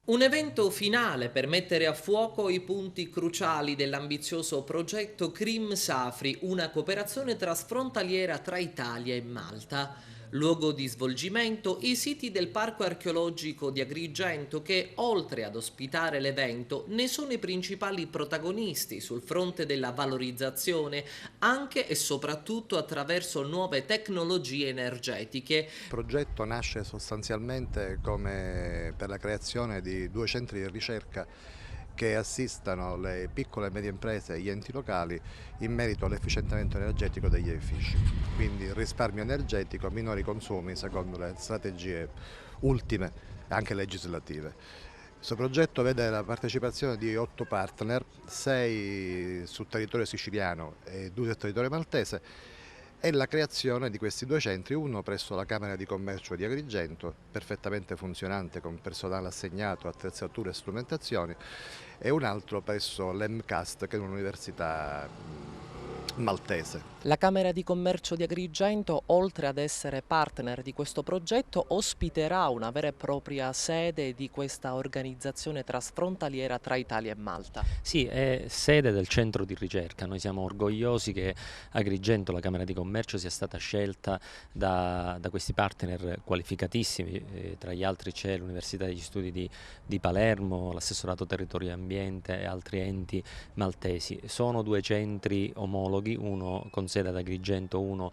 Un evento finale per mettere a fuoco i punti cruciali dell'ambizioso progetto Crim-Safri, una cooperazione trasfrontaliera tra Italia e Malta. Luogo di svolgimento i siti del Parco archeologico di Agrigento che, oltre ad ospitare l'evento, ne sono i principali protagonisti sul fronte della valorizzazione, anche e soprattutto attraverso nuove tecnologie energetiche. Il progetto nasce sostanzialmente come per la creazione di due centri di ricerca che assistano le piccole e medie imprese e gli enti locali in merito all'efficientamento energetico degli edifici. Quindi risparmio energetico, minori consumi secondo le strategie ultime anche legislative. Questo progetto vede la partecipazione di 8 partner, 6 sul territorio siciliano e 2 sul territorio maltese, e la creazione di questi due centri, uno presso la Camera di Commercio di Agrigento, perfettamente funzionante con personale assegnato, attrezzature e strumentazioni, e un altro presso l'EMCAST, che è un'università maltese. La Camera di Commercio di Agrigento, oltre ad essere partner di questo progetto, ospiterà una vera e propria sede di questa organizzazione trasfrontaliera tra Italia e Malta. Sì, è sede del centro di ricerca. Noi siamo orgogliosi che Agrigento, la Camera di Commercio, sia stata scelta da questi partner qualificatissimi. Tra gli altri c'è l'Università degli Studi di Palermo, l'Assessorato Territorio e Ambiente e altri enti maltesi. Sono due centri omologhi, uno con sede ad Agrigento, uno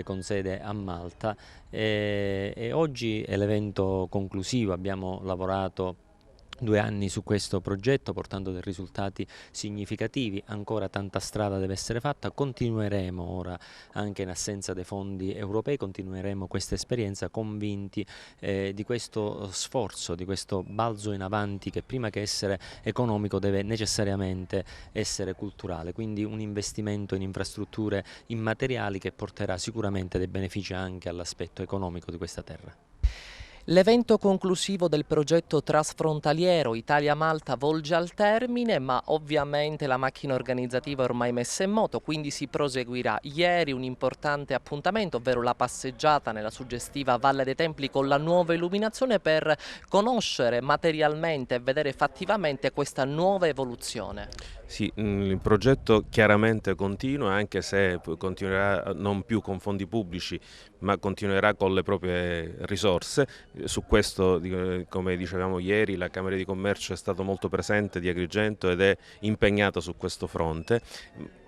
con sede a Malta, e oggi è l'evento conclusivo. Abbiamo lavorato 2 anni su questo progetto portando dei risultati significativi. Ancora tanta strada deve essere fatta, continueremo ora anche in assenza dei fondi europei, continueremo questa esperienza convinti di questo sforzo, di questo balzo in avanti che prima che essere economico deve necessariamente essere culturale, quindi un investimento in infrastrutture immateriali che porterà sicuramente dei benefici anche all'aspetto economico di questa terra. L'evento conclusivo del progetto trasfrontaliero Italia-Malta volge al termine, ma ovviamente la macchina organizzativa è ormai messa in moto, quindi si proseguirà. Ieri un importante appuntamento, ovvero la passeggiata nella suggestiva Valle dei Templi con la nuova illuminazione per conoscere materialmente e vedere fattivamente questa nuova evoluzione. Sì, il progetto chiaramente continua, anche se continuerà non più con fondi pubblici, ma continuerà con le proprie risorse. Su questo, come dicevamo ieri, la Camera di Commercio è stata molto presente di Agrigento ed è impegnata su questo fronte.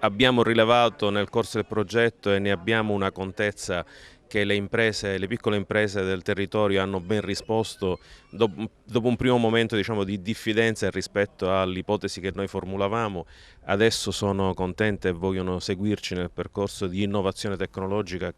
Abbiamo rilevato nel corso del progetto, e ne abbiamo una contezza, che le piccole imprese del territorio hanno ben risposto dopo un primo momento, diciamo, di diffidenza rispetto all'ipotesi che noi formulavamo. Adesso sono contente e vogliono seguirci nel percorso di innovazione tecnologica